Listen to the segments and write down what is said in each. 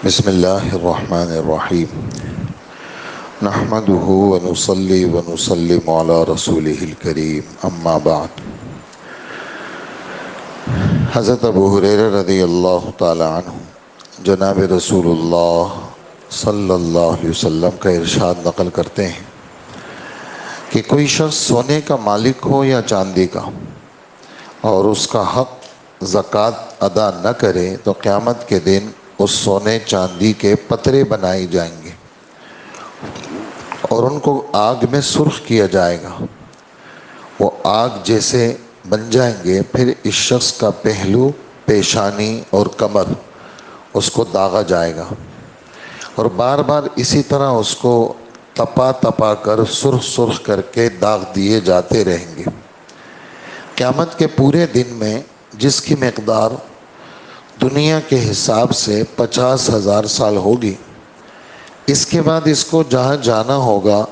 بسم اللہ الرحمن الرحیم نحمده ونصلي ونسلم على رسوله الکریم اما بعد۔ حضرت ابو ہریرہ رضی اللہ تعالی عنہ جناب رسول اللہ صلی اللہ علیہ وسلم کا ارشاد نقل کرتے ہیں کہ کوئی شخص سونے کا مالک ہو یا چاندی کا اور اس کا حق زکوٰۃ ادا نہ کرے تو قیامت کے دن اس سونے چاندی کے پترے بنائے جائیں گے اور ان کو آگ میں سرخ کیا جائے گا۔ وہ آگ جیسے بن جائیں گے، پھر اس شخص کا پہلو، پیشانی اور کمر اس کو داغا جائے گا اور بار بار اسی طرح اس کو تپا تپا کر سرخ سرخ کر کے داغ دیے جاتے رہیں گے۔ قیامت کے پورے دن میں جس کی مقدار دنیا کے حساب سے 50,000 سال ہوگی، اس کے بعد اس کو جہاں جانا ہوگا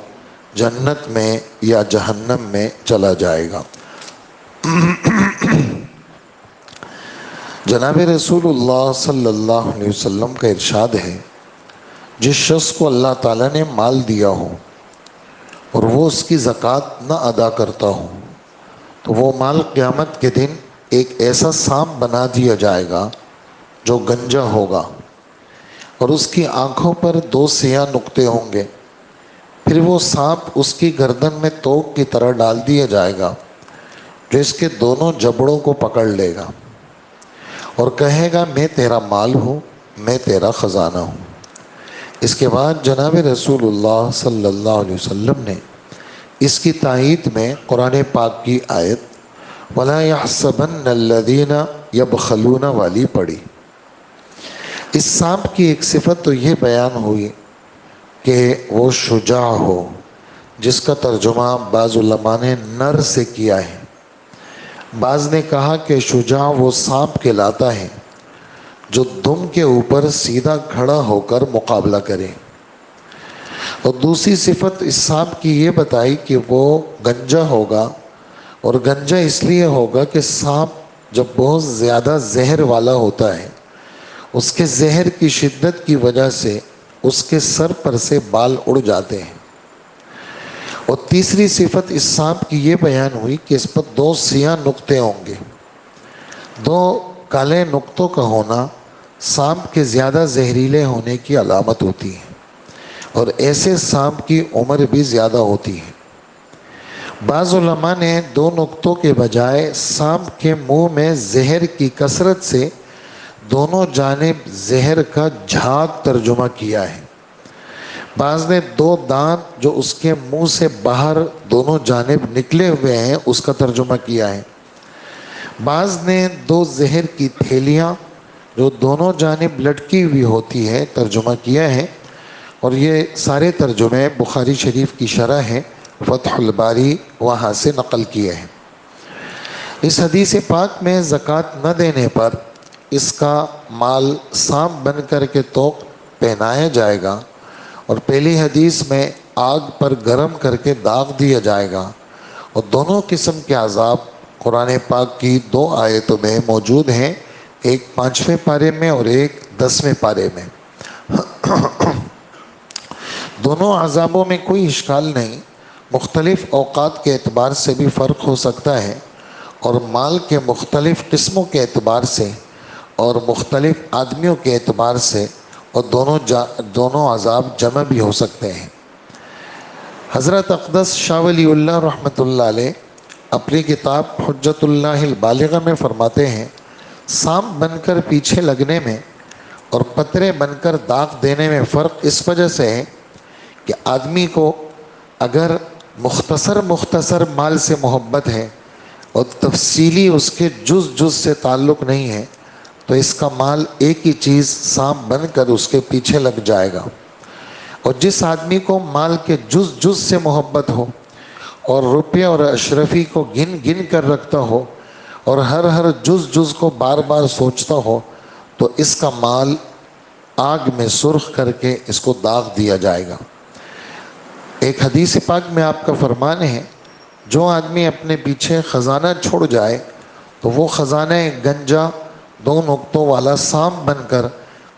جنت میں یا جہنم میں چلا جائے گا۔ جناب رسول اللہ صلی اللہ علیہ وسلم کا ارشاد ہے، جس شخص کو اللہ تعالیٰ نے مال دیا ہو اور وہ اس کی زکوٰۃ نہ ادا کرتا ہو تو وہ مال قیامت کے دن ایک ایسا سانپ بنا دیا جائے گا جو گنجا ہوگا اور اس کی آنکھوں پر 2 سیاہ نقطے ہوں گے۔ پھر وہ سانپ اس کی گردن میں توق کی طرح ڈال دیا جائے گا جو اس کے دونوں جبڑوں کو پکڑ لے گا اور کہے گا، میں تیرا مال ہوں، میں تیرا خزانہ ہوں۔ اس کے بعد جناب رسول اللہ صلی اللہ علیہ وسلم نے اس کی تائید میں قرآن پاک کی آیت وَلَا يَحْسَبَنَّ الَّذِينَ يَبْخَلُونَ والی پڑھی۔ اس سانپ کی ایک صفت تو یہ بیان ہوئی کہ وہ شجاع ہو، جس کا ترجمہ بعض علماء نے نر سے کیا ہے۔ بعض نے کہا کہ شجاع وہ سانپ کہلاتا ہے جو دم کے اوپر سیدھا کھڑا ہو کر مقابلہ کرے، اور دوسری صفت اس سانپ کی یہ بتائی کہ وہ گنجا ہوگا، اور گنجا اس لیے ہوگا کہ سانپ جب بہت زیادہ زہر والا ہوتا ہے، اس کے زہر کی شدت کی وجہ سے اس کے سر پر سے بال اڑ جاتے ہیں۔ اور تیسری صفت اس سانپ کی یہ بیان ہوئی کہ اس پر 2 سیاہ نقطے ہوں گے۔ 2 کالے نقطوں کا ہونا سانپ کے زیادہ زہریلے ہونے کی علامت ہوتی ہے، اور ایسے سانپ کی عمر بھی زیادہ ہوتی ہے۔ بعض علماء نے 2 نقطوں کے بجائے سانپ کے منہ میں زہر کی کثرت سے دونوں جانب زہر کا جھاگ ترجمہ کیا ہے۔ بعض نے 2 دانت جو اس کے منہ سے باہر دونوں جانب نکلے ہوئے ہیں اس کا ترجمہ کیا ہے۔ بعض نے 2 زہر کی تھیلیاں جو دونوں جانب لٹکی ہوئی ہوتی ہے ترجمہ کیا ہے، اور یہ سارے ترجمے بخاری شریف کی شرح ہے، فتح الباری وہاں سے نقل کیے ہیں۔ اس حدیث پاک میں زکوٰۃ نہ دینے پر اس کا مال سانپ بن کر کے توق پہنایا جائے گا، اور پہلی حدیث میں آگ پر گرم کر کے داغ دیا جائے گا، اور دونوں قسم کے عذاب قرآن پاک کی 2 آیتوں میں موجود ہیں، ایک 5ویں پارے میں اور ایک 10ویں پارے میں۔ دونوں عذابوں میں کوئی اشکال نہیں، مختلف اوقات کے اعتبار سے بھی فرق ہو سکتا ہے، اور مال کے مختلف قسموں کے اعتبار سے اور مختلف آدمیوں کے اعتبار سے، اور دونوں عذاب جمع بھی ہو سکتے ہیں۔ حضرت اقدس شاہ ولی اللہ رحمۃ اللہ علیہ اپنی کتاب حجت اللہ البالغہ میں فرماتے ہیں، سانپ بن کر پیچھے لگنے میں اور پترے بن کر داغ دینے میں فرق اس وجہ سے ہے کہ آدمی کو اگر مختصر مال سے محبت ہے اور تفصیلی اس کے جز سے تعلق نہیں ہے تو اس کا مال ایک ہی چیز سانپ بن کر اس کے پیچھے لگ جائے گا، اور جس آدمی کو مال کے جز سے محبت ہو اور روپیہ اور اشرفی کو گن کر رکھتا ہو اور ہر جز کو بار بار سوچتا ہو تو اس کا مال آگ میں سرخ کر کے اس کو داغ دیا جائے گا۔ ایک حدیث پاک میں آپ کا فرمان ہے، جو آدمی اپنے پیچھے خزانہ چھوڑ جائے تو وہ خزانہ گنجا 2 نقطوں والا سانپ بن کر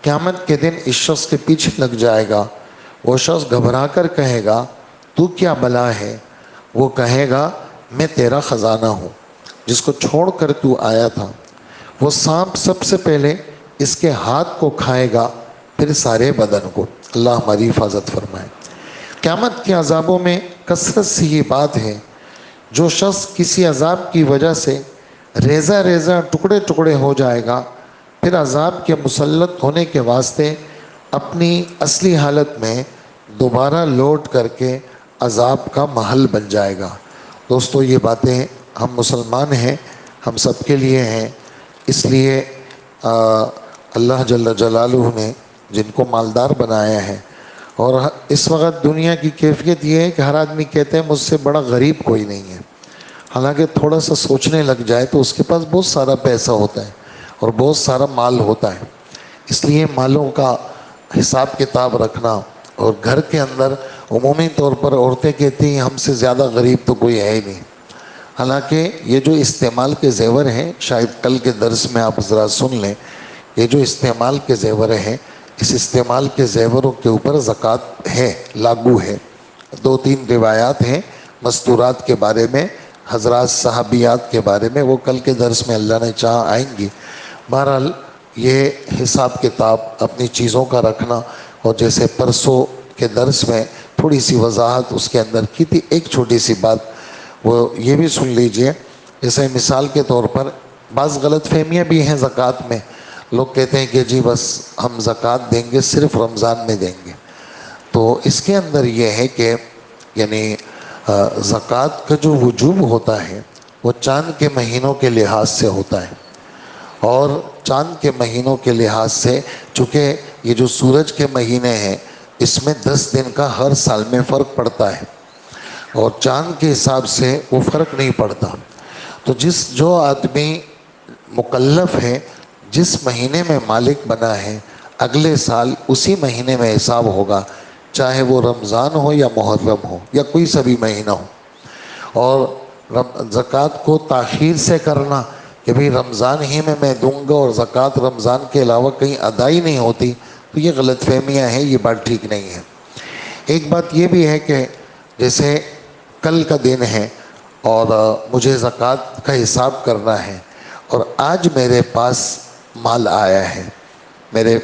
قیامت کے دن اس شخص کے پیچھے لگ جائے گا، وہ شخص گھبرا کر کہے گا تو کیا بلا ہے؟ وہ کہے گا میں تیرا خزانہ ہوں جس کو چھوڑ کر تو آیا تھا۔ وہ سانپ سب سے پہلے اس کے ہاتھ کو کھائے گا، پھر سارے بدن کو۔ اللہ ہماری حفاظت فرمائے۔ قیامت کے عذابوں میں کثرت سے یہ بات ہے، جو شخص کسی عذاب کی وجہ سے ریزہ ریزہ ٹکڑے ٹکڑے ہو جائے گا، پھر عذاب کے مسلط ہونے کے واسطے اپنی اصلی حالت میں دوبارہ لوٹ کر کے عذاب کا محل بن جائے گا۔ دوستو یہ باتیں ہم مسلمان ہیں، ہم سب کے لیے ہیں، اس لیے اللہ جل جلالہ نے جن کو مالدار بنایا ہے، اور اس وقت دنیا کی کیفیت یہ ہے کہ ہر آدمی کہتے ہیں مجھ سے بڑا غریب کوئی نہیں ہے، حالانکہ تھوڑا سا سوچنے لگ جائے تو اس کے پاس بہت سارا پیسہ ہوتا ہے اور بہت سارا مال ہوتا ہے۔ اس لیے مالوں کا حساب کتاب رکھنا، اور گھر کے اندر عمومی طور پر عورتیں کہتی ہیں ہم سے زیادہ غریب تو کوئی ہے ہی نہیں، حالانکہ یہ جو استعمال کے زیور ہیں، شاید کل کے درس میں آپ ذرا سن لیں، یہ جو استعمال کے زیور ہیں، اس استعمال کے زیوروں کے اوپر زکوٰۃ ہے، لاگو ہے۔ 2-3 روایات ہیں مستورات کے بارے میں، حضرات صحابیات کے بارے میں، وہ کل کے درس میں اللہ نے چاہا آئیں گی۔ بہرحال یہ حساب کتاب اپنی چیزوں کا رکھنا، اور جیسے پرسوں کے درس میں تھوڑی سی وضاحت اس کے اندر کی تھی، ایک چھوٹی سی بات وہ یہ بھی سن لیجئے۔ جیسے مثال کے طور پر بعض غلط فہمیاں بھی ہیں زکوٰۃ میں، لوگ کہتے ہیں کہ جی بس ہم زکوٰۃ دیں گے صرف رمضان میں دیں گے، تو اس کے اندر یہ ہے کہ یعنی زکوٰۃ کا جو وجوب ہوتا ہے وہ چاند کے مہینوں کے لحاظ سے ہوتا ہے، اور چاند کے مہینوں کے لحاظ سے چونکہ یہ جو سورج کے مہینے ہیں اس میں 10 دن کا ہر سال میں فرق پڑتا ہے، اور چاند کے حساب سے وہ فرق نہیں پڑتا۔ تو جو آدمی مکلف ہے، جس مہینے میں مالک بنا ہے، اگلے سال اسی مہینے میں حساب ہوگا، چاہے وہ رمضان ہو یا محرم ہو یا کوئی سا بھی مہینہ ہو۔ اور زکوٰۃ کو تاخیر سے کرنا کہ بھئی رمضان ہی میں دوں گا اور زکوٰۃ رمضان کے علاوہ کہیں ادا ہی نہیں ہوتی، تو یہ غلط فہمیاں ہیں، یہ بات ٹھیک نہیں ہے۔ ایک بات یہ بھی ہے کہ جیسے کل کا دن ہے اور مجھے زکوٰۃ کا حساب کرنا ہے، اور آج میرے پاس مال آیا ہے، میرے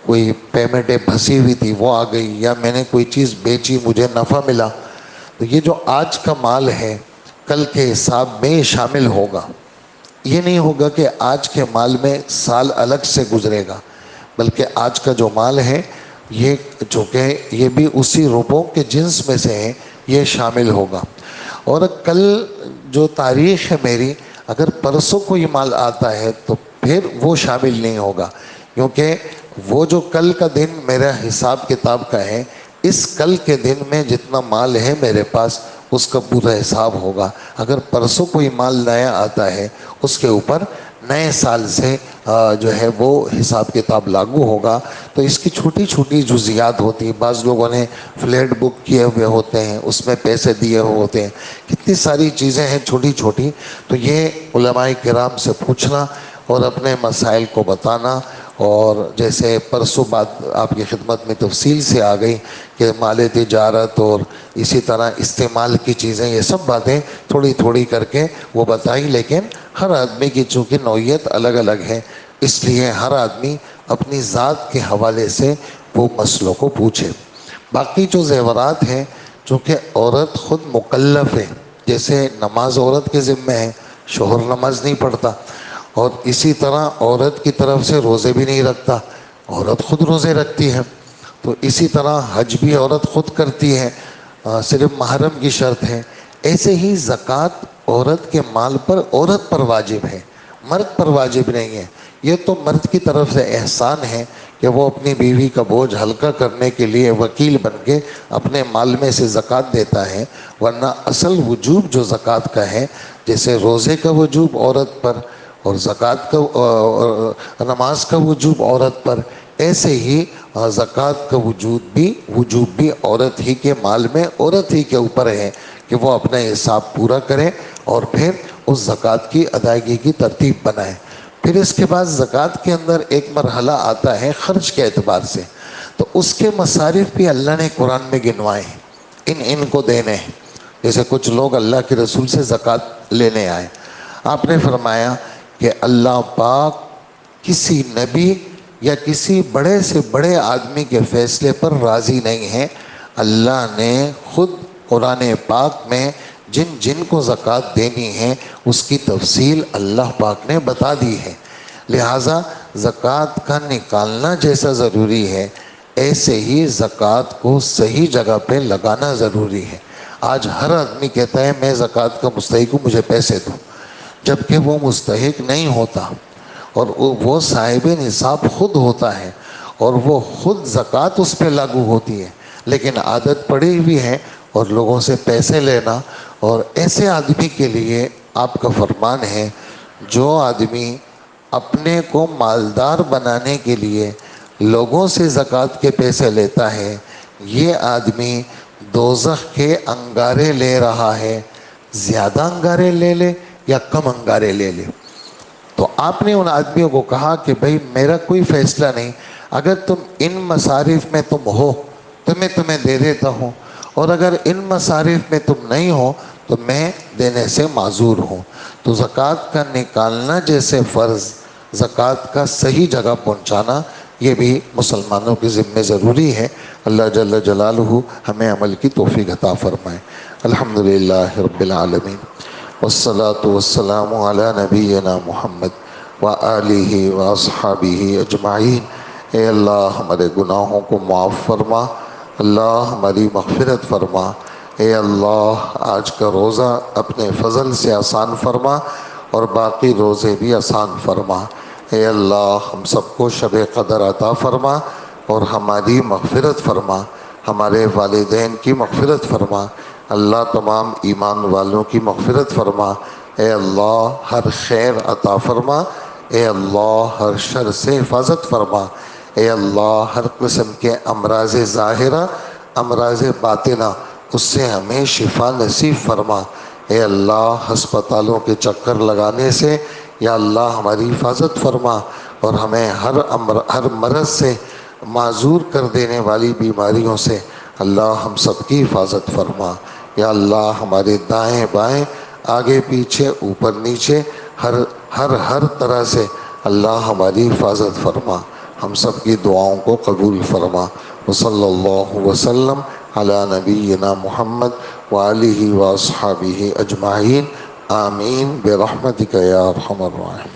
کوئی پیمنٹیں پھنسی ہوئی تھی وہ آ گئی، یا میں نے کوئی چیز بیچی مجھے نفع ملا، تو یہ جو آج کا مال ہے کل کے حساب میں شامل ہوگا۔ یہ نہیں ہوگا کہ آج کے مال میں سال الگ سے گزرے گا، بلکہ آج کا جو مال ہے یہ چونکہ یہ بھی اسی روپوں کے جنس میں سے ہے، یہ شامل ہوگا۔ اور کل جو تاریخ ہے میری، اگر پرسوں کو یہ مال آتا ہے تو پھر وہ شامل نہیں ہوگا، کیونکہ وہ جو کل کا دن میرا حساب کتاب کا ہے، اس کل کے دن میں جتنا مال ہے میرے پاس اس کا پورا حساب ہوگا۔ اگر پرسوں کوئی مال نیا آتا ہے اس کے اوپر نئے سال سے جو ہے وہ حساب کتاب لاگو ہوگا۔ تو اس کی چھوٹی چھوٹی جزیات ہوتی ہیں، بعض لوگوں نے فلیٹ بک کیے ہوئے ہوتے ہیں، اس میں پیسے دیے ہوئے ہوتے ہیں، کتنی ساری چیزیں ہیں چھوٹی چھوٹی، تو یہ علماء کرام سے پوچھنا اور اپنے مسائل کو بتانا۔ اور جیسے پرسوں بات آپ کی خدمت میں تفصیل سے آ گئی کہ مال تجارت اور اسی طرح استعمال کی چیزیں، یہ سب باتیں تھوڑی تھوڑی کر کے وہ بتائی، لیکن ہر آدمی کی چونکہ نوعیت الگ الگ ہے، اس لیے ہر آدمی اپنی ذات کے حوالے سے وہ مسئلوں کو پوچھے۔ باقی جو زیورات ہیں، چونکہ عورت خود مکلف ہے، جیسے نماز عورت کے ذمہ ہے، شوہر نماز نہیں پڑھتا، اور اسی طرح عورت کی طرف سے روزے بھی نہیں رکھتا، عورت خود روزے رکھتی ہے، تو اسی طرح حج بھی عورت خود کرتی ہے، صرف محرم کی شرط ہے۔ ایسے ہی زکوٰۃ عورت کے مال پر عورت پر واجب ہے، مرد پر واجب نہیں ہے۔ یہ تو مرد کی طرف سے احسان ہے کہ وہ اپنی بیوی کا بوجھ ہلکا کرنے کے لیے وکیل بن کے اپنے مال میں سے زکوٰۃ دیتا ہے، ورنہ اصل وجوب جو زکوٰۃ کا ہے، جیسے روزے کا وجوب عورت پر اور زکوٰۃ کا نماز کا وجوب عورت پر، ایسے ہی زکوٰۃ کا وجوب بھی عورت ہی کے مال میں عورت ہی کے اوپر ہے کہ وہ اپنا حساب پورا کرے اور پھر اس زکوٰۃ کی ادائیگی کی ترتیب بنائے۔ پھر اس کے بعد زکوٰۃ کے اندر ایک مرحلہ آتا ہے خرچ کے اعتبار سے، تو اس کے مصارف بھی اللہ نے قرآن میں گنوائے ہیں، ان کو دینے ہیں۔ جیسے کچھ لوگ اللہ کے رسول سے زکوٰۃ لینے آئے، آپ نے فرمایا کہ اللہ پاک کسی نبی یا کسی بڑے سے بڑے آدمی کے فیصلے پر راضی نہیں ہے، اللہ نے خود قرآن پاک میں جن جن کو زکوٰۃ دینی ہے اس کی تفصیل اللہ پاک نے بتا دی ہے، لہٰذا زکوٰۃ کا نکالنا جیسا ضروری ہے ایسے ہی زکوٰۃ کو صحیح جگہ پہ لگانا ضروری ہے۔ آج ہر آدمی کہتا ہے میں زکوٰۃ کا مستحق ہوں، مجھے پیسے دو، جبکہ وہ مستحق نہیں ہوتا، اور وہ صاحب نصاب خود ہوتا ہے اور وہ خود زکوٰۃ اس پہ لاگو ہوتی ہے، لیکن عادت پڑی ہوئی ہے اور لوگوں سے پیسے لینا۔ اور ایسے آدمی کے لیے آپ کا فرمان ہے جو آدمی اپنے کو مالدار بنانے کے لیے لوگوں سے زکوٰۃ کے پیسے لیتا ہے، یہ آدمی دوزخ کے انگارے لے رہا ہے، زیادہ انگارے لے لے یا کم انگارے لے لے۔ تو آپ نے ان آدمیوں کو کہا کہ بھئی میرا کوئی فیصلہ نہیں، اگر تم ان مصارف میں تم ہو تو میں تمہیں دے دیتا ہوں، اور اگر ان مصارف میں تم نہیں ہو تو میں دینے سے معذور ہوں۔ تو زکوٰۃ کا نکالنا جیسے فرض، زکوٰۃ کا صحیح جگہ پہنچانا یہ بھی مسلمانوں کے ذمہ ضروری ہے۔ اللہ جل جلالہ ہمیں عمل کی توفیق عطا فرمائے۔ الحمدللہ رب العالمین، والصلاة والسلام علی نبینا محمد وآلہ واصحابہ اجمعین۔ اے اللہ ہمارے گناہوں کو معاف فرما، اللہ ہماری مغفرت فرما، اے اللہ آج کا روزہ اپنے فضل سے آسان فرما اور باقی روزے بھی آسان فرما۔ اے اللہ ہم سب کو شب قدر عطا فرما اور ہماری مغفرت فرما، ہمارے والدین کی مغفرت فرما، اللہ تمام ایمان والوں کی مغفرت فرما۔ اے اللہ ہر خیر عطا فرما، اے اللہ ہر شر سے حفاظت فرما، اے اللہ ہر قسم کے امراض ظاہرہ امراض باطنہ اس سے ہمیں شفا نصیب فرما۔ اے اللہ ہسپتالوں کے چکر لگانے سے یا اللہ ہماری حفاظت فرما، اور ہمیں ہر مرض سے معذور کر دینے والی بیماریوں سے اللہ ہم سب کی حفاظت فرما۔ یا اللہ ہمارے دائیں بائیں آگے پیچھے اوپر نیچے ہر طرح سے اللہ ہماری حفاظت فرما، ہم سب کی دعاؤں کو قبول فرما۔ وصلی اللہ وسلم علی نبینا محمد وآلہ واصحابہ اجمعین، آمین برحمتک یا ارحم الراحمین۔